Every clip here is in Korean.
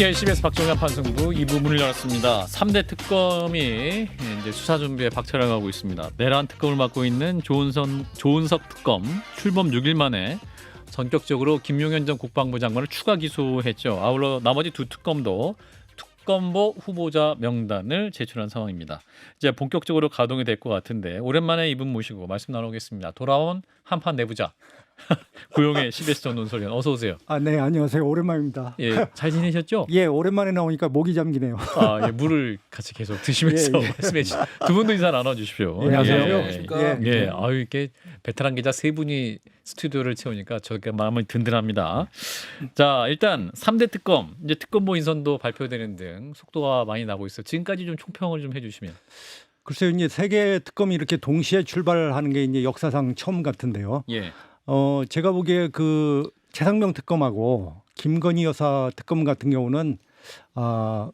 예, CBS 박정현 판승부 2부 문을 열었습니다. 3대 특검이 이제 수사 준비에 박차를 가고 있습니다. 내란 특검을 맡고 있는 조은석 특검 출범 6일 만에 전격적으로 김용현 전 국방부 장관을 추가 기소했죠. 아울러 나머지 두 특검도 특검보 후보자 명단을 제출한 상황입니다. 이제 본격적으로 가동이 될 것 같은데 오랜만에 이분 모시고 말씀 나누겠습니다. 돌아온 한판 내부자 고용의 CBS 전논설위원 어서 오세요. 네, 안녕하세요. 오랜만입니다. 예, 잘 지내셨죠? 예, 오랜만에 나오니까 목이 잠기네요. 예, 물을 같이 계속 드시면서 예, 예. 말씀해 주시죠. 두 분도 인사 나눠주십시오. 예, 안녕하세요. 예, 아유 이렇게 베테랑 기자 세 분이 스튜디오를 채우니까 저게 마음이 든든합니다. 자, 일단 3대 특검 이제 특검보 인선도 발표되는 등 속도가 많이 나고 있어요. 지금까지 좀 총평을 좀 해주시면. 글쎄요, 이제 세 개 특검이 이렇게 동시에 출발하는 게 이제 역사상 처음 같은데요. 예, 제가 보기에 그 최상병 특검하고 김건희 여사 특검 같은 경우는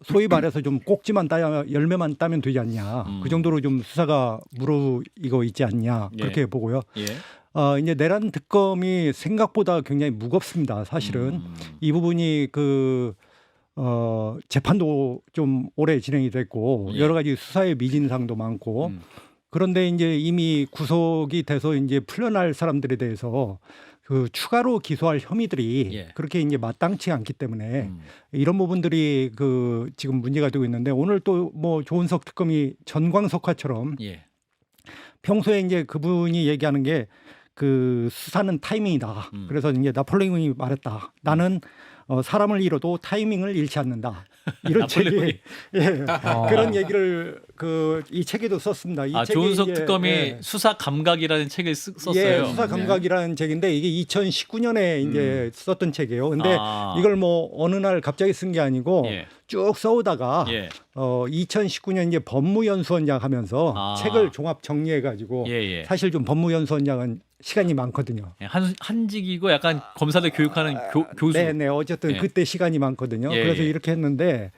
소위 말해서 좀 꼭지만 따야 열매만 따면 되지 않냐. 그 정도로 좀 수사가 무르익어 있지 않냐. 그렇게 보고요. 예, 이제 내란 특검이 생각보다 굉장히 무겁습니다. 사실은 이 부분이 재판도 좀 오래 진행이 됐고 예. 여러 가지 수사의 미진상도 많고 그런데 이제 이미 구속이 돼서 이제 풀려날 사람들에 대해서 그 추가로 기소할 혐의들이 예. 그렇게 이제 마땅치 않기 때문에 이런 부분들이 그 지금 문제가 되고 있는데 오늘 또 뭐 조은석 특검이 전광석화처럼 예, 평소에 이제 그분이 얘기하는 게 그 수사는 타이밍이다. 그래서 이제 나폴레옹이 말했다. 나는 사람을 잃어도 타이밍을 잃지 않는다. 이런 책이 그런 얘기를 이 책에도 썼습니다. 이 책이 조은석 이제, 특검이 수사 감각이라는 책을 썼어요. 예, 수사 감각이라는 책인데 이게 2019년에 이제 썼던 책이에요. 근데 이걸 뭐 어느 날 갑자기 쓴 게 아니고 예. 쭉 써오다가 예. 2019년 이제 법무연수원장 하면서 책을 종합 정리해 가지고 예. 사실 좀 법무연수원장은 시간이 많거든요. 한직이고 약간 검사들 교육하는 교수. 네, 어쨌든 예. 그때 시간이 많거든요. 예, 그래서 예. 이렇게 했는데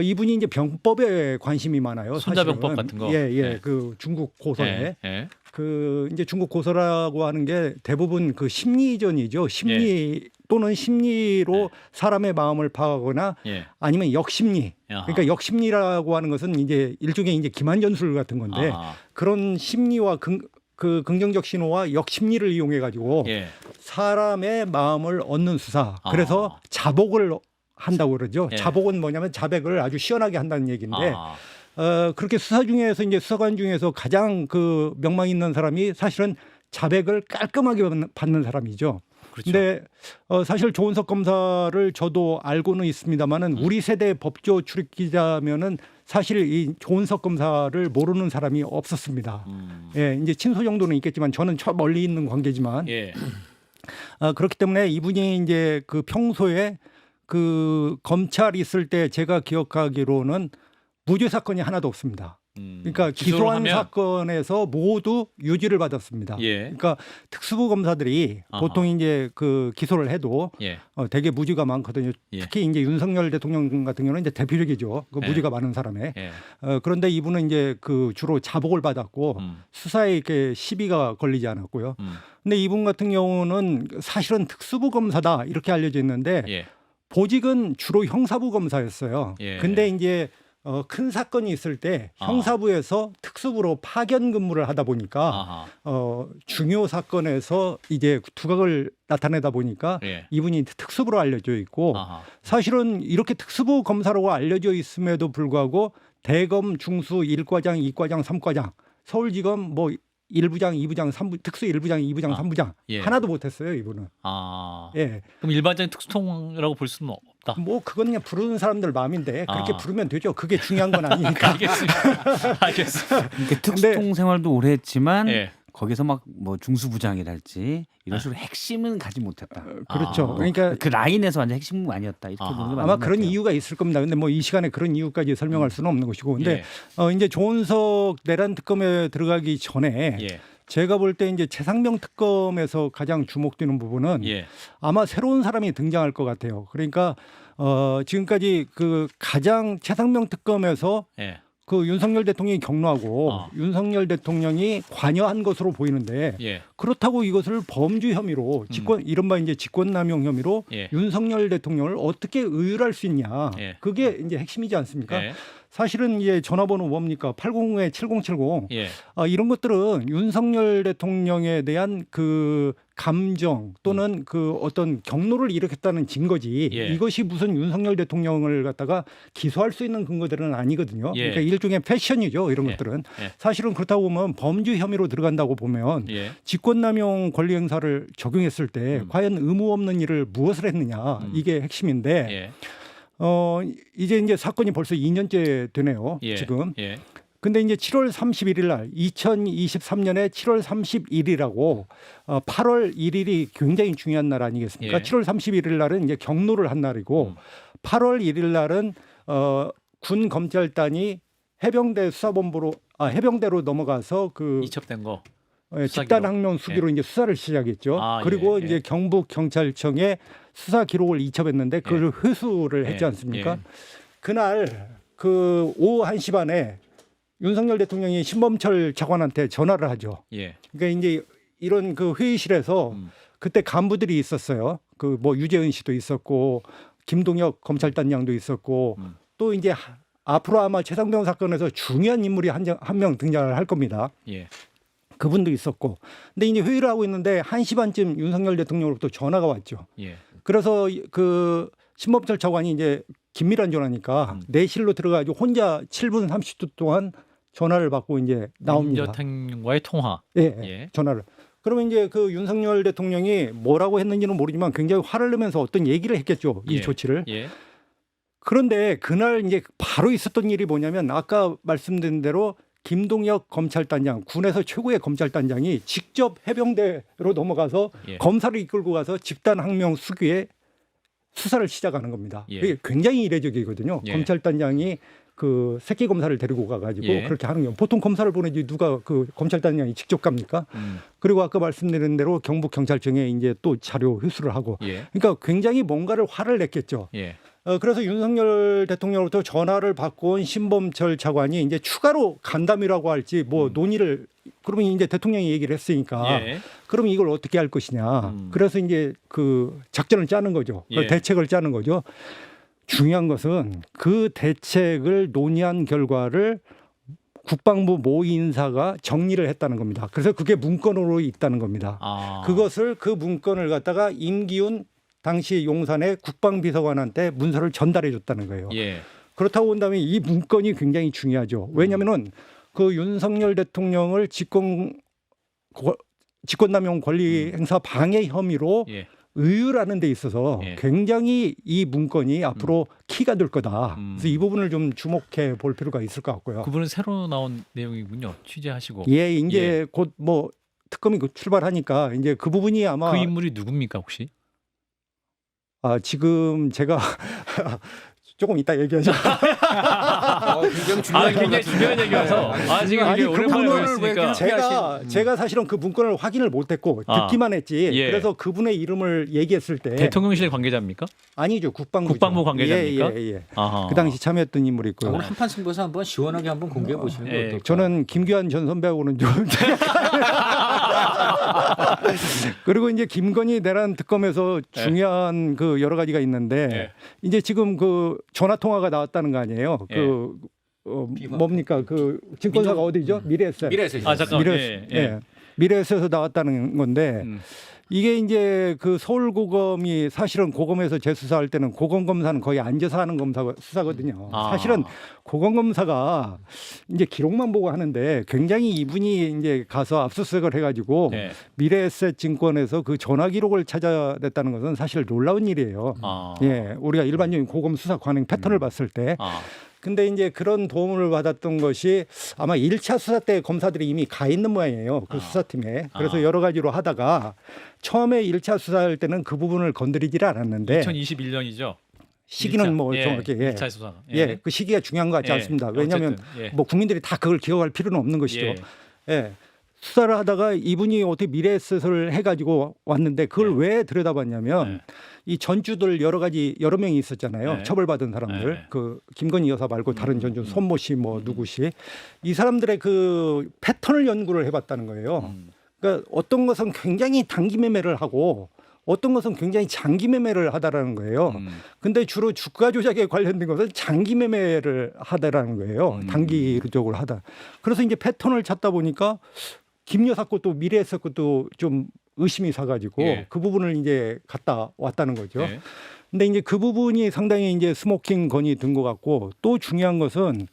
이분이 이제 병법에 관심이 많아요. 손자병법 같은 거. 예. 그 중국 고서에 예. 그 이제 중국 고서라고 하는 게 대부분 그 심리전이죠. 심리 또는 심리로 사람의 마음을 파악하거나 예. 아니면 역심리. 아하. 그러니까 역심리라고 하는 것은 이제 일종의 이제 기만전술 같은 건데 아하. 그런 심리와 그 긍정적 신호와 역심리를 이용해 가지고 예. 사람의 마음을 얻는 수사. 그래서 자복을 한다고 그러죠. 예. 자복은 뭐냐면 자백을 아주 시원하게 한다는 얘기인데 그렇게 수사 중에서 이제 수사관 중에서 가장 그 명망 있는 사람이 사실은 자백을 깔끔하게 받는 사람이죠. 그렇죠. 근데 사실 조은석 검사를 저도 알고는 있습니다만은 우리 세대 법조 출입 기자면은 사실 이 조은석 검사를 모르는 사람이 없었습니다. 예, 이제 친소 정도는 있겠지만 저는 저 멀리 있는 관계지만 예. 그렇기 때문에 이분이 이제 그 평소에 그 검찰 있을 때 제가 기억하기로는 무죄 사건이 하나도 없습니다. 그러니까 기소한 하면? 사건에서 모두 유죄를 받았습니다. 예. 그러니까 특수부 검사들이 아하. 보통 이제 그 기소를 해도 예. 되게 무죄가 많거든요. 예. 특히 이제 윤석열 대통령 같은 경우는 이제 대표적이죠. 그 예. 무죄가 많은 사람에. 예. 그런데 이분은 이제 그 주로 자복을 받았고 수사에 이렇게 시비가 걸리지 않았고요. 근데 이분 같은 경우는 사실은 특수부 검사다 이렇게 알려져 있는데 예. 보직은 주로 형사부 검사였어요. 예. 근데 이제 큰 사건이 있을 때 형사부에서 특수부로 파견 근무를 하다 보니까 중요 사건에서 이제 두각을 나타내다 보니까 예. 이분이 특수부로 알려져 있고 아하. 사실은 이렇게 특수부 검사라고 알려져 있음에도 불구하고 대검 중수 1과장, 2과장, 3과장 서울지검 뭐 1부장, 2부장, 3부 특수 1부장, 2부장, 3부장 예. 하나도 못했어요 이분은. 예. 그럼 일반적인 특수통이라고 볼 수는 없다. 뭐 그건 그냥 부르는 사람들 마음인데 그렇게 부르면 되죠. 그게 중요한 건 아니니까. 알겠습니다. 그러니까 특수통 생활도 오래 했지만 예. 거기서 막 뭐 중수부장이랄지 이런 식으로 핵심은 가지 못했다. 그렇죠. 그러니까 그 라인에서 완전 핵심은 아니었다. 이렇게 보는 게 맞는 아마 것 그런 같아요. 이유가 있을 겁니다. 근데 뭐 이 시간에 그런 이유까지 설명할 수는 없는 것이고. 근데 예. 이제 조은석 내란 특검에 들어가기 전에 예. 제가 볼 때 이제 최상병 특검에서 가장 주목되는 부분은 예. 아마 새로운 사람이 등장할 것 같아요. 그러니까 지금까지 그 가장 최상병 특검에서 예. 그 윤석열 대통령이 격노하고 윤석열 대통령이 관여한 것으로 보이는데 예. 그렇다고 이것을 범죄 혐의로 이른바 이제 직권남용 혐의로 예. 윤석열 대통령을 어떻게 의율할 수 있냐. 예. 그게 이제 핵심이지 않습니까? 예. 사실은 이제 전화번호 뭡니까? 802-7070. 예. 이런 것들은 윤석열 대통령에 대한 그 감정 또는 그 어떤 경로를 일으켰다는 증거지. 예. 이것이 무슨 윤석열 대통령을 갖다가 기소할 수 있는 근거들은 아니거든요. 예. 그러니까 일종의 패션이죠. 이런 예. 것들은. 예. 사실은 그렇다고 보면 범죄 혐의로 들어간다고 보면 예. 직권남용 권리행사를 적용했을 때 과연 의무 없는 일을 무엇을 했느냐. 이게 핵심인데 예. 이제 사건이 벌써 2년째 되네요. 예. 지금. 예. 근데 이제 7월 31일 날 2023년에 7월 31일하고 8월 1일이 굉장히 중요한 날 아니겠습니까? 예. 7월 31일 날은 이제 경로를 한 날이고 8월 1일 날은 군 검찰단이 해병대 수사본부로 해병대로 넘어가서 그 이첩된 거. 집단 항명 수기로 이제 수사를 시작했죠. 그리고 예. 이제 경북 경찰청에 수사 기록을 이첩했는데 그걸 회수를 했지 않습니까? 그날 그 오후 1시 반에 윤석열 대통령이 신범철 차관한테 전화를 하죠. 예. 그러니까 이제 이런 그 회의실에서 그때 간부들이 있었어요. 그 뭐 유재은 씨도 있었고 김동혁 검찰단장도 있었고 또 이제 앞으로 아마 최상병 사건에서 중요한 인물이 한 명 등장을 할 겁니다. 예. 그분도 있었고. 근데 이제 회의를 하고 있는데 1시 반쯤 윤석열 대통령으로부터 전화가 왔죠. 예. 그래서 그 신범철 차관이 이제 긴밀한 전화니까 내실로 들어가지고 혼자 7분 30초 동안 전화를 받고 이제 나옵니다. 윤 대통령과의 통화. 예, 예. 전화를. 그러면 이제 그 윤석열 대통령이 뭐라고 했는지는 모르지만 굉장히 화를 내면서 어떤 얘기를 했겠죠. 이 예. 조치를. 예. 그런데 그날 이제 바로 있었던 일이 뭐냐면 아까 말씀드린 대로 김동혁 검찰단장, 군에서 최고의 검찰단장이 직접 해병대로 넘어가서 예. 검사를 이끌고 가서 집단 항명 수기에 수사를 시작하는 겁니다. 예. 이게 굉장히 이례적이거든요. 예. 검찰단장이 그 새끼 검사를 데리고 가가지고 예. 그렇게 하는 게 보통 검사를 보내지 누가 그 검찰단장이 직접 갑니까? 그리고 아까 말씀드린 대로 경북 경찰청에 이제 또 자료 회수를 하고, 예. 그러니까 굉장히 뭔가를 화를 냈겠죠. 예. 그래서 윤석열 대통령으로부터 전화를 받고 온 신범철 차관이 이제 추가로 간담이라고 할지 뭐 논의를 그러면 이제 대통령이 얘기를 했으니까 예. 그럼 이걸 어떻게 할 것이냐. 그래서 이제 그 작전을 짜는 거죠. 예. 대책을 짜는 거죠. 중요한 것은 그 대책을 논의한 결과를 국방부 모 인사가 정리를 했다는 겁니다. 그래서 그게 문건으로 있다는 겁니다. 그것을 그 문건을 갖다가 임기훈 당시 용산의 국방비서관한테 문서를 전달해 줬다는 거예요. 예. 그렇다고 본다면 이 문건이 굉장히 중요하죠. 왜냐하면은 그 윤석열 대통령을 직권남용 권리 행사 방해 혐의로 예. 의율하는 데 있어서 예. 굉장히 이 문건이 앞으로 키가 될 거다. 그래서 이 부분을 좀 주목해 볼 필요가 있을 것 같고요. 그분은 새로 나온 내용이군요. 취재하시고. 예, 이제 곧 뭐 특검이 출발하니까 이제 그 부분이 아마 그 인물이 누굽니까 혹시? 지금 제가 조금 이따 얘기하죠. 굉장히 중요한 얘기라서. 지금 아니, 이게 그 오랜만에 부분을 보였으니까. 제가 사실은 그 문건을 확인을 못했고 듣기만 했지. 예. 그래서 그분의 이름을 얘기했을 때 대통령실 관계자입니까? 아니죠, 국방부 관계자입니까? 예. 아하. 그 당시 참여했던 인물이 있고요. 오늘 한판 승부에서 한번 시원하게 한번 공개해 보시는 거 예. 어떨까요? 저는 김규환 전 선배하고는 좀 그리고 이제 김건희 내란 특검에서 중요한 그 여러 가지가 있는데 이제 지금 그 전화 통화가 나왔다는 거 아니에요? 그 뭡니까 그 증권사가 어디죠? 미래에셋. 잠깐. 미래에셋에서 나왔다는 건데 이게 이제 그 서울고검이 사실은 고검에서 재수사할 때는 고검 검사는 거의 앉아서 하는 수사거든요. 사실은 고검 검사가 이제 기록만 보고 하는데 굉장히 이분이 이제 가서 압수수색을 해가지고 미래에셋 증권에서 그 전화 기록을 찾아냈다는 것은 사실 놀라운 일이에요. 예, 우리가 일반적인 고검 수사 관행 패턴을 봤을 때. 근데 이제 그런 도움을 받았던 것이 아마 1차 수사 때 검사들이 이미 가 있는 모양이에요. 그 수사팀에. 그래서 여러 가지로 하다가 처음에 1차 수사할 때는 그 부분을 건드리질 않았는데 2021년이죠. 시기는 1차. 뭐 정확히 1차 수사. 그 시기가 중요한 것 같지 않습니다. 왜냐하면 어쨌든, 뭐 국민들이 다 그걸 기억할 필요는 없는 것이죠. 예. 수사를 하다가 이분이 어떻게 미래에셋을 해가지고 왔는데 그걸 왜 들여다봤냐면 이 전주들 여러 명이 있었잖아요. 네. 처벌받은 사람들. 네. 그 김건희 여사 말고 다른 전주 손모 씨 뭐 누구 씨. 이 사람들의 그 패턴을 연구를 해봤다는 거예요. 그러니까 어떤 것은 굉장히 단기 매매를 하고 어떤 것은 굉장히 장기 매매를 하다라는 거예요. 근데 주로 주가 조작에 관련된 것은 장기 매매를 하다라는 거예요. 단기적으로 하다. 그래서 이제 패턴을 찾다 보니까 김 여사 것도 미래에서 것도 좀 의심이 사가지고 예. 그 부분을 이제 갔다 왔다는 거죠. 예. 근데 이제 그 부분이 상당히 이제 스모킹 건이 든 것 같고 또 중요한 것은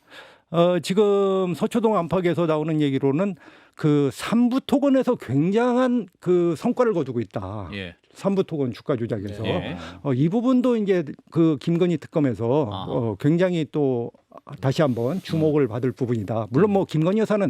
지금 서초동 안팎에서 나오는 얘기로는 그 삼부토건에서 굉장한 그 성과를 거두고 있다. 예. 삼부토건 주가 조작에서 예. 이 부분도 이제 그 김건희 특검에서 굉장히 또 다시 한번 주목을 받을 부분이다. 물론 뭐 김건희 여사는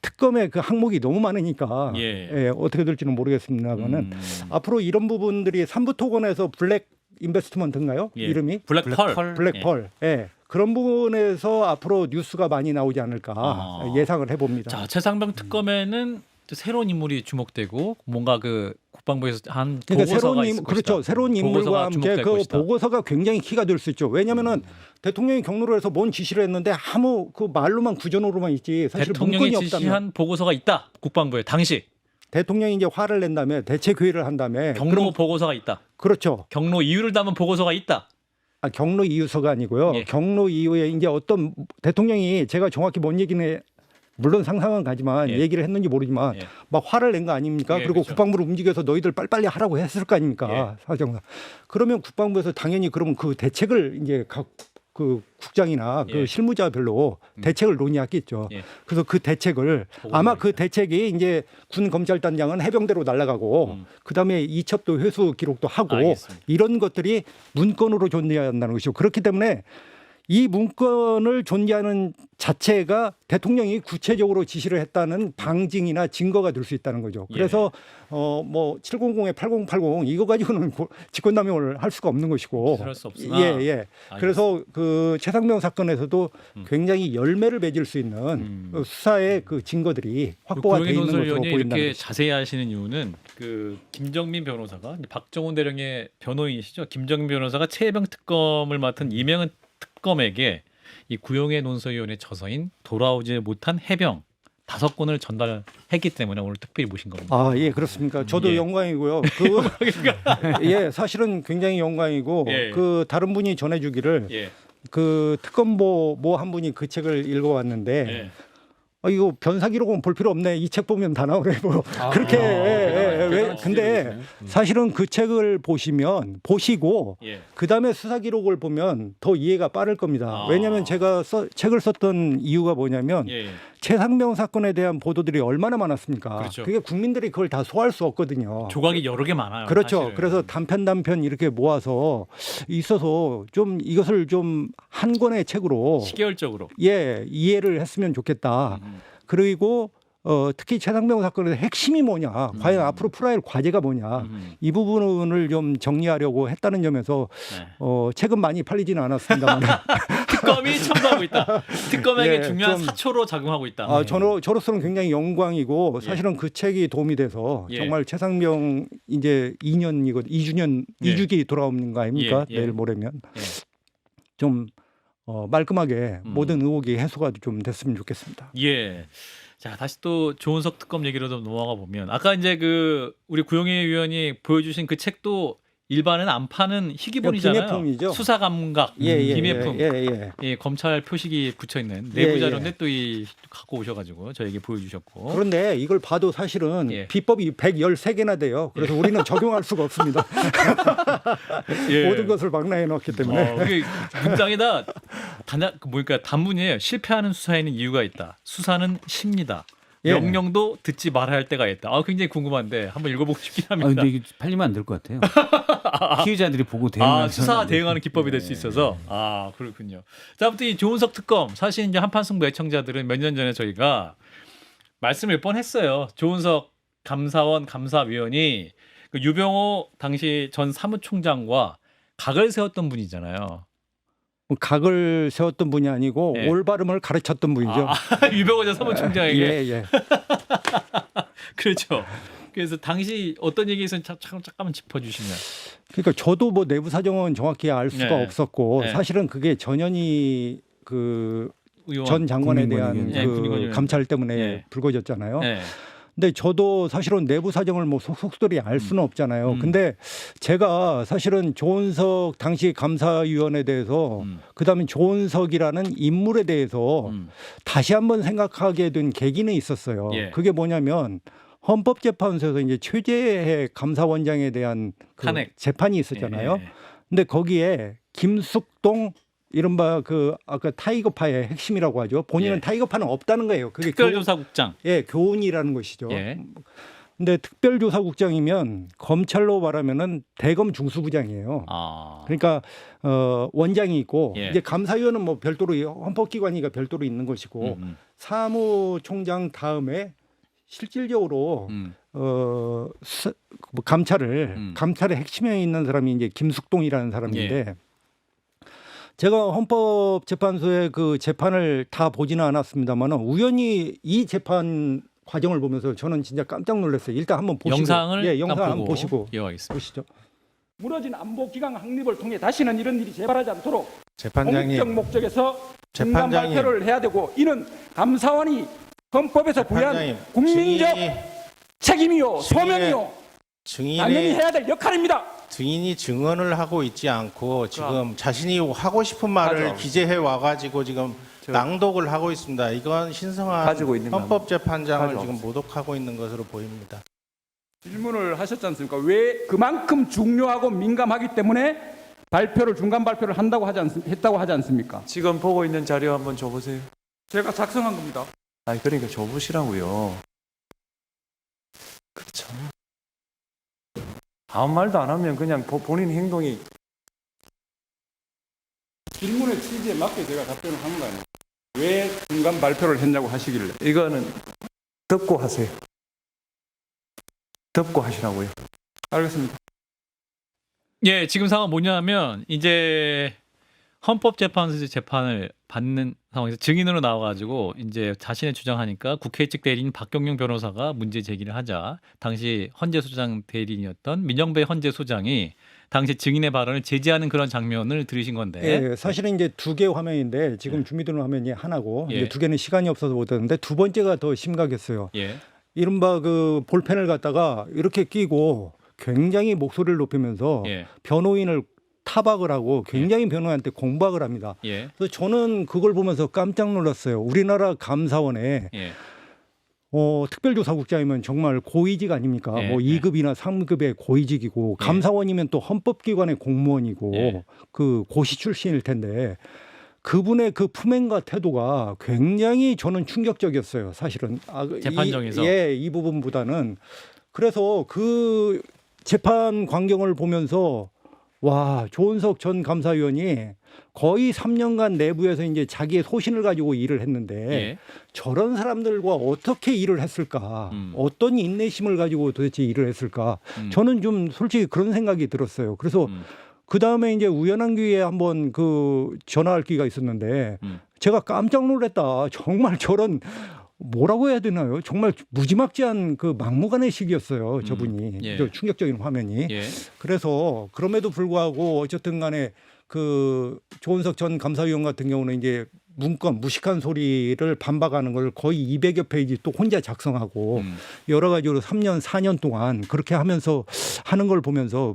특검의 그 항목이 너무 많으니까 예. 어떻게 될지는 모르겠습니다만은 앞으로 이런 부분들이 삼부토건에서 블랙 인베스트먼트인가요? 예. 이름이 블랙펄. 블랙펄. 예. 그런 부분에서 앞으로 뉴스가 많이 나오지 않을까 예상을 해봅니다. 자, 최상병 특검에는 또 새로운 인물이 주목되고 뭔가 그 국방부에서 한 그러니까 보고서가 있을 그렇죠. 것이다. 새로운 인물과 보고서가 함께 주목될 그 것이다. 보고서가 굉장히 키가 될 수 있죠. 왜냐하면은 대통령이 경로를 해서 뭔 지시를 했는데 아무 그 말로만 구전으로만 있지 사실 대통령이 문건이 없다면 지시한 보고서가 있다. 국방부에 당시 대통령이 이제 화를 낸 다음에 대책 회의를 한 다음에 경로 보고서가 있다. 그렇죠. 경로 이유를 담은 보고서가 있다. 경로 이유서가 아니고요. 예. 경로 이후에 이제 어떤 대통령이 제가 정확히 뭔 얘기는 물론 상상은 가지만 예. 얘기를 했는지 모르지만 예. 막 화를 낸 거 아닙니까? 예, 그리고 그렇죠. 국방부를 움직여서 너희들 빨리빨리 하라고 했을 거 아닙니까? 사정상. 그러면 국방부에서 당연히 그러면 그 대책을 이제 각 그 국장이나 예. 그 실무자별로 대책을 논의했겠죠. 예. 그래서 그 대책을 아마 그 대책이 이제 군 검찰단장은 해병대로 날아가고 그다음에 이첩도 회수 기록도 하고 알겠습니다. 이런 것들이 문건으로 존재한다는 것이고 그렇기 때문에 이 문건을 존재하는 자체가 대통령이 구체적으로 지시를 했다는 방증이나 증거가 될 수 있다는 거죠. 그래서 뭐 700에 8080 이거 가지고는 직권남용을 할 수가 없는 것이고. 그럴 수 없으나. 예. 그래서 그 최상병 사건에서도 굉장히 열매를 맺을 수 있는 수사의 그 증거들이 확보가 돼 있는 것으로 논설위원이 보인다는 이렇게 것이죠. 자세히 하시는 이유는 그 김정민 변호사가 이제 박정훈 대령의 변호인이시죠. 김정민 변호사가 최혜병 특검을 맡은 이명은 특검에게 이 구용의 논설위원회 저서인 돌아오지 못한 해병 5권을 전달했기 때문에 오늘 특별히 모신 겁니다. 아, 예, 그렇습니까? 저도 예. 영광이고요. 예, 사실은 굉장히 영광이고 예. 그 다른 분이 전해주기를 예. 그 특검보 뭐 한 분이 그 책을 읽어왔는데 예. 이거 변사 기록은 볼 필요 없네. 이 책 보면 다 나오네. 뭐 그렇게 왜 근데 사실은 그 책을 보시고 예. 그다음에 수사 기록을 보면 더 이해가 빠를 겁니다. 아. 왜냐하면 제가 책을 썼던 이유가 뭐냐면 예. 최상병 사건에 대한 보도들이 얼마나 많았습니까? 그렇죠. 그게 국민들이 그걸 다 소화할 수 없거든요. 조각이 여러 개 많아요. 그렇죠. 사실은. 그래서 단편 이렇게 모아서 있어서 좀 이것을 좀 한 권의 책으로 시계열적으로. 이해를 했으면 좋겠다. 그리고 특히 최상병 사건의 핵심이 뭐냐, 과연 앞으로 풀어야 할 과제가 뭐냐, 이 부분을 좀 정리하려고 했다는 점에서 네. 책은 많이 팔리지는 않았습니다만 특검이 첨부하고 있다. 특검에게 예, 중요한 좀- 사초로 작용하고 있다. 저로서는 굉장히 영광이고 사실은 그 책이 도움이 돼서 예. 정말 최상병 이제 2주년 예. 2주기 돌아오는 거 아닙니까? 예, 예. 내일 모레면 예. 좀 말끔하게 모든 의혹이 해소가 좀 됐으면 좋겠습니다. 예. 자, 다시 또 조은석 특검 얘기로 좀 넘어가 보면 아까 이제 그 우리 구용희 위원이 보여주신 그 책도 일반은 안 파는 희귀본이잖아요. 기내품이죠. 수사 감각, 기내품. 예, 검찰 표식이 붙여 있는 내부 예, 자료인데 또 이 갖고 오셔가지고 저에게 보여주셨고. 그런데 이걸 봐도 사실은 예. 비법이 113개나 돼요. 그래서 우리는 적용할 수가 없습니다. 예. 모든 것을 망라해 놓기 때문에. 그게 문장에다 단문이에요. 실패하는 수사에는 이유가 있다. 수사는 쉽니다. 예. 명령도 듣지 말아야 할 때가 있다. 굉장히 궁금한데 한번 읽어보고 싶긴 합니다. 근데 이게 팔리면 안 될 것 같아요. 피의자들이 보고 대응하는 수사 대응하는 기법이 될 수 있어서 그렇군요. 자, 아무튼 이 조은석 특검 사실 이제 한판승부 애청자들은 몇 년 전에 저희가 말씀을 몇 번 했어요. 조은석 감사원 감사위원이 그 유병호 당시 전 사무총장과 각을 세웠던 분이잖아요. 각을 세웠던 분이 아니고 예. 올바름을 가르쳤던 분이죠. 유병호 전 사무총장에게 예. 그렇죠. 그래서 당시 어떤 얘기에서는 잠깐만 짚어주시면. 그러니까 저도 뭐 내부 사정은 정확히 알 수가 네. 없었고 네. 사실은 그게 전현희 그 의원. 전 장관에 대한 국민권익위원회. 예, 그 국민권익위원회. 감찰 때문에 예. 불거졌잖아요. 네. 근데 저도 사실은 내부 사정을 뭐 속속들이 알 수는 없잖아요. 근데 제가 사실은 조은석 당시 감사위원에 대해서 그다음에 조은석이라는 인물에 대해서 다시 한번 생각하게 된 계기는 있었어요. 예. 그게 뭐냐면 헌법재판소에서 이제 최재해 감사원장에 대한 그 탄핵. 재판이 있었잖아요. 예. 근데 거기에 김숙동 이른바 그 아까 타이거파의 핵심이라고 하죠. 본인은 예. 타이거파는 없다는 거예요. 그게 특별조사국장. 교훈이라는 것이죠. 예. 근데 특별조사국장이면 검찰로 말하면은 대검 중수부장이에요. 아. 그러니까 원장이 있고 예. 이제 감사위원은 뭐 별도로 헌법기관이니까 별도로 있는 것이고 사무총장 다음에 실질적으로 뭐 감찰의 핵심에 있는 사람이 이제 김숙동이라는 사람인데 예. 제가 헌법재판소의 그 재판을 다 보지는 않았습니다만 우연히 이 재판 과정을 보면서 저는 진짜 깜짝 놀랐어요. 일단 한번 보시고 영상을 영상 한번 보시고 이어가겠습니다. 보시죠. 무너진 안보기강 확립을 통해 다시는 이런 일이 재발하지 않도록 재판장님, 공적 목적에서 중간 재판장님. 발표를 해야 되고 이는 감사원이 헌법에서 부여한 재판장님, 국민적 책임이요 증인의- 소명이요 당연히 증인의 해야 될 역할입니다. 증인이 증언을 하고 있지 않고 지금 자신이 하고 싶은 말을 기재해 와가지고 지금 낭독을 하고 있습니다. 이건 신성한 가지고 있는 헌법재판장을 가지고 지금 모독하고 있는 것으로 보입니다. 질문을 하셨지 않습니까? 왜 그만큼 중요하고 민감하기 때문에 발표를 중간 발표를 했다고 하지 않습니까? 지금 보고 있는 자료 한번 줘보세요. 제가 작성한 겁니다. 아니 그러니까 줘보시라고요. 그렇죠. 아무 말도 안 하면 그냥 본인 행동이 질문의 취지에 맞게 제가 답변을 한 거 아니에요. 왜 중간 발표를 했냐고 하시길래. 이거는 듣고 하세요. 듣고 하시라고요. 알겠습니다. 예, 지금 상황은 뭐냐면 이제 헌법재판소에서 재판을 받는 상황에서 증인으로 나와가지고 이제 자신의 주장하니까 국회 측 대리인 박경영 변호사가 문제 제기를 하자 당시 헌재소장 대리인이었던 민영배 헌재소장이 당시 증인의 발언을 제지하는 그런 장면을 들으신 건데. 예, 사실은 이제 두 개 화면인데 지금 준비되는 화면이 하나고 예. 이제 두 개는 시간이 없어서 못 하는데 두 번째가 더 심각했어요. 예. 이른바 그 볼펜을 갖다가 이렇게 끼고 굉장히 목소리를 높이면서 예. 변호인을 타박을 하고 굉장히 변호인한테 공박을 합니다. 예. 그래서 저는 그걸 보면서 깜짝 놀랐어요. 우리나라 감사원에 예. 특별조사국장이면 정말 고위직 아닙니까? 예, 뭐 예. 2급이나 3급의 고위직이고 예. 감사원이면 또 헌법기관의 공무원이고 예. 그 고시 출신일 텐데 그분의 그 품행과 태도가 굉장히 저는 충격적이었어요. 사실은 재판정에서? 이 부분보다는 그래서 그 재판 광경을 보면서 와, 조은석 전 감사위원이 거의 3년간 내부에서 이제 자기의 소신을 가지고 일을 했는데 예. 저런 사람들과 어떻게 일을 했을까? 어떤 인내심을 가지고 도대체 일을 했을까? 저는 좀 솔직히 그런 생각이 들었어요. 그래서 그 다음에 이제 우연한 기회에 한번 그 전화할 기회가 있었는데 제가 깜짝 놀랐다. 정말 저런 뭐라고 해야 되나요? 정말 무지막지한 그 막무가내식이었어요. 저분이. 예. 저 충격적인 화면이. 예. 그래서 그럼에도 불구하고 어쨌든 간에 그 조은석 전 감사위원 같은 경우는 이제 문건 무식한 소리를 반박하는 걸 거의 200여 페이지 또 혼자 작성하고 여러 가지로 3년 4년 동안 그렇게 하면서 하는 걸 보면서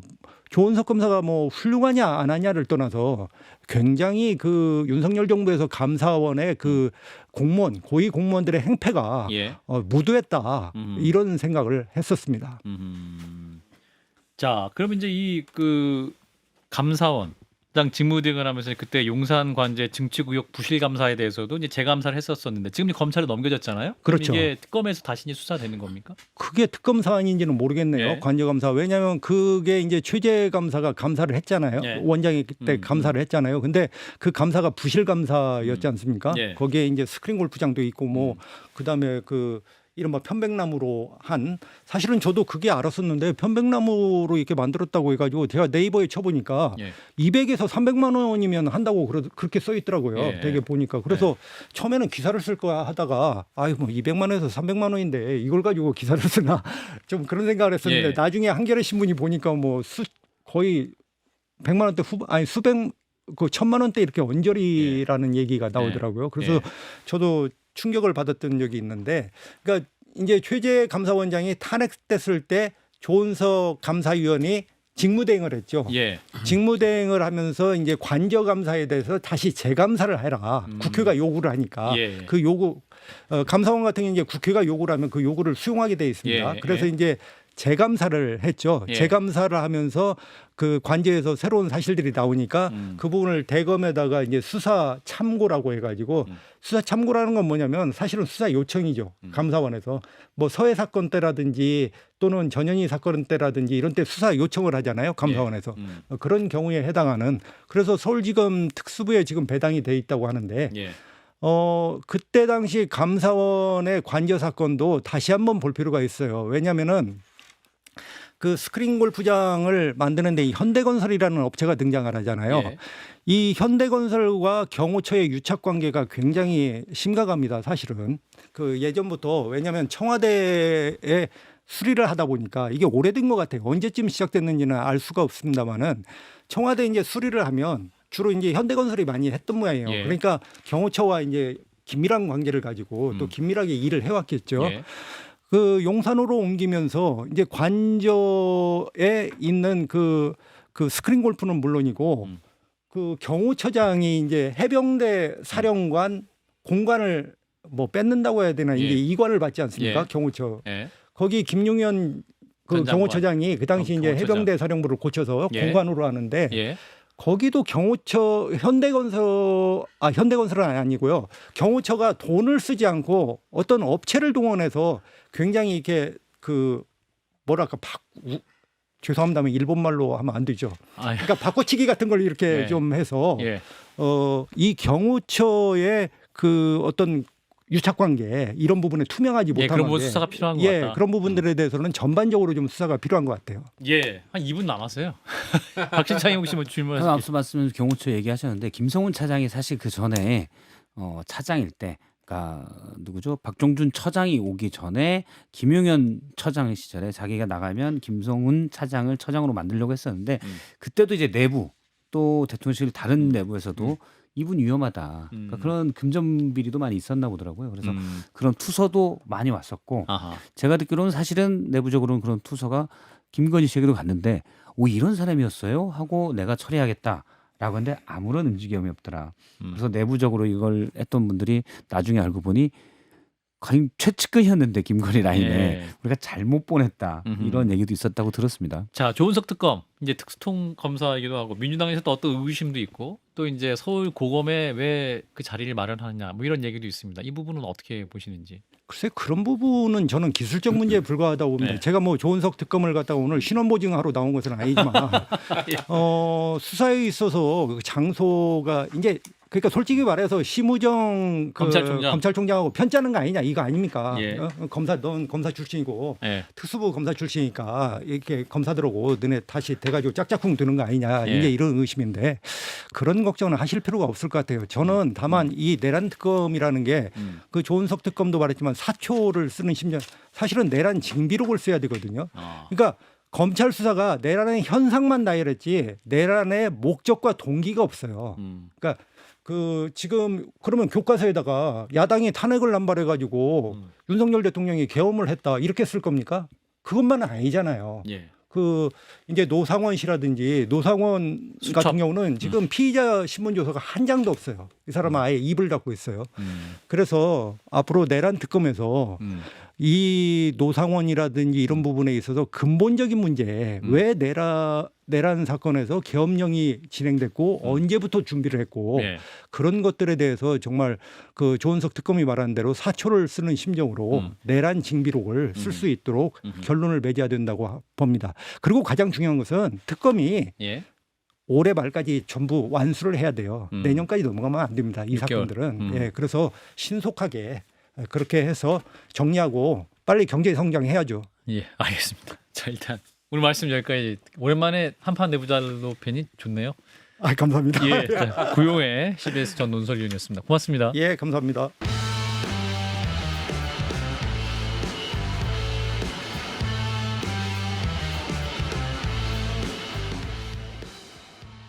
조은석 검사가 뭐 훌륭하냐 안 하냐를 떠나서 굉장히 그 윤석열 정부에서 감사원의 그 공무원 고위 공무원들의 행패가 예. 무도했다 이런 생각을 했었습니다. 자, 그럼 이제 이 그 감사원장 직무대행을 하면서 그때 용산 관제 증축 의혹 부실 감사에 대해서도 이제 재감사를 했었었는데 지금 이제 검찰에 넘겨졌잖아요. 그럼 그렇죠. 이게 특검에서 다시 이제 수사되는 겁니까? 그게 특검 사안인지는 모르겠네요. 예. 관저감사. 왜냐하면 그게 이제 최재 감사가 감사를 했잖아요. 예. 원장이 그때 감사를 했잖아요. 근데 그 감사가 부실 감사였지 않습니까? 예. 거기에 이제 스크린 골프장도 있고 뭐 그다음에 그 이른바 편백나무로 한 사실은 저도 그게 알았었는데 편백나무로 이렇게 만들었다고 해가지고 제가 네이버에 쳐보니까 예. 200에서 300만 원이면 한다고 그렇게 써 있더라고요. 예. 되게 보니까 그래서 처음에는 기사를 쓸 거야 하다가 아유 뭐 200만원에서 300만 원인데 이걸 가지고 기사를 쓰나 좀 그런 생각을 했었는데 예. 나중에 한겨레 신문이 보니까 뭐 거의 100만 원대 아니 수백 그 1000만 원대 이렇게 언저리라는 얘기가 나오더라고요. 그래서 예. 저도 충격을 받았던 적이 있는데, 그러니까 이제 최재 감사원장이 탄핵됐을 때 조은석 감사위원이 직무대행을 했죠. 예. 직무대행을 하면서 이제 관저감사에 대해서 다시 재감사를 해라. 국회가 요구를 하니까 예. 그 요구 감사원 같은 경우 이제 국회가 요구를 하면 그 요구를 수용하게 돼 있습니다. 예. 그래서 이제 재감사를 했죠. 예. 재감사를 하면서 그 관저에서 새로운 사실들이 나오니까 그 부분을 대검에다가 이제 수사 참고라고 해가지고 수사 참고라는 건 뭐냐면 사실은 수사 요청이죠. 감사원에서 뭐 서해 사건 때라든지 또는 전현희 사건 때라든지 이런 때 수사 요청을 하잖아요. 감사원에서 그런 경우에 해당하는 그래서 서울지검 특수부에 지금 배당이 돼 있다고 하는데. 예. 그때 당시 감사원의 관저 사건도 다시 한번 볼 필요가 있어요. 왜냐하면은 그 스크린 골프장을 만드는데 이 현대건설이라는 업체가 등장을 하잖아요. 예. 이 현대건설과 경호처의 유착 관계가 굉장히 심각합니다. 사실은 그 예전부터 왜냐하면 청와대에 수리를 하다 보니까 이게 오래된 것 같아요. 언제쯤 시작됐는지는 알 수가 없습니다만은 청와대 이제 수리를 하면 주로 이제 현대건설이 많이 했던 모양이에요. 예. 그러니까 경호처와 이제 긴밀한 관계를 가지고 또 긴밀하게 일을 해왔겠죠. 예. 그 용산으로 옮기면서 이제 관저에 있는 그 스크린 골프는 물론이고 그 경호처장이 이제 해병대 사령관 공관을 뭐 뺏는다고 해야 되나 이게 예. 이관을 받지 않습니까? 예. 경호처. 예. 거기 김용현 그 전 장관. 경호처장이 그 당시 이제 경호처장. 해병대 사령부를 고쳐서 예. 공관으로 하는데 예. 거기도 경호처 현대건설은 아니고요. 경호처가 돈을 쓰지 않고 어떤 업체를 동원해서 굉장히 이렇게 그 뭐랄까 죄송합니다만 일본 말로 하면 안 되죠. 아, 예. 그러니까 바꿔치기 같은 걸 이렇게 예. 좀 해서 예. 이 경호처의 그 어떤 유착관계 이런 부분에 투명하지 예, 못한 그런 부분 건데, 수사가 필요한 것 예, 같다. 그런 부분들에 대해서는 전반적으로 좀 수사가 필요한 것 같아요. 예. 한 2분 남았어요. 박진창 혹시 뭐 질문하실 게 앞서 말씀 경호처 얘기하셨는데 김성훈 차장이 사실 그 전에 차장일 때, 그러니까 누구죠? 박종준 처장이 오기 전에 김용현 처장 시절에 자기가 나가면 김성훈 차장을 처장으로 만들려고 했었는데 그때도 이제 내부 또 대통령실 다른 내부에서도 이분 위험하다. 그러니까 그런 금전 비리도 많이 있었나 보더라고요. 그래서 그런 투서도 많이 왔었고 아하. 제가 듣기로는 사실은 내부적으로는 그런 투서가 김건희 씨에게도 갔는데 오 이런 사람이었어요? 하고 내가 처리하겠다라고 했는데 아무런 움직임이 없더라. 그래서 내부적으로 이걸 했던 분들이 나중에 알고 보니 거의 최측근이었는데 김건희 라인에 예. 우리가 잘못 보냈다. 이런 얘기도 있었다고 들었습니다. 자, 조은석 특검 이제 특수통 검사이기도 하고 민주당에서도 어떤 의구심도 있고 또 이제 서울 고검에 왜 그 자리를 마련하느냐 뭐 이런 얘기도 있습니다. 이 부분은 어떻게 보시는지. 글쎄 그런 부분은 저는 기술적 문제에 불과하다고 봅니다. 네. 제가 뭐 조은석 특검을 갖다가 오늘 신원 보증하러 나온 것은 아니지만 수사에 있어서 그 장소가 이제 그러니까 솔직히 말해서 심우정 검찰총장하고 편짜는 거 아니냐 이거 아닙니까? 예. 넌 검사 출신이고 예. 특수부 검사 출신이니까 이렇게 검사들하고 너네 다시 돼가지고 짝짝꿍 드는 거 아니냐 예. 이제 이런 의심인데 그런 걱정은 하실 필요가 없을 것 같아요. 저는 다만 이 내란 특검이라는 게 그 조은석 특검도 말했지만 사초를 쓰는 심정 사실은 내란 징비록을 써야 되거든요. 그러니까 검찰 수사가 내란의 현상만 나열했지 내란의 목적과 동기가 없어요. 그러니까 그 지금 그러면 교과서에다가 야당이 탄핵을 남발해가지고 윤석열 대통령이 계엄을 했다 이렇게 쓸 겁니까? 그것만은 아니잖아요. 예. 그 이제 노상원 씨라든지 노상원 수첩. 같은 경우는 지금 피의자 신문 조서가 한 장도 없어요. 이 사람은 아예 입을 닫고 있어요. 그래서 앞으로 내란 특검에서 이 노상원이라든지 이런 부분에 있어서 근본적인 문제 왜 내란 사건에서 계엄령이 진행됐고 언제부터 준비를 했고 예. 그런 것들에 대해서 정말 그 조은석 특검이 말하는 대로 사초를 쓰는 심정으로 내란 징비록을 쓸 수 있도록 결론을 맺어야 된다고 봅니다. 그리고 가장 중요한 것은 특검이 예. 올해 말까지 전부 완수를 해야 돼요. 내년까지 넘어가면 안 됩니다. 이 6개월. 사건들은. 예, 그래서 신속하게 그렇게 해서 정리하고 빨리 경제 성장해야죠. 예, 알겠습니다. 자, 일단 오늘 말씀 여기까지. 오랜만에 한판 내부자로 팬이 좋네요. 감사합니다. 예, 자, 구용의 CBS 전 논설위원이었습니다. 고맙습니다. 예, 감사합니다.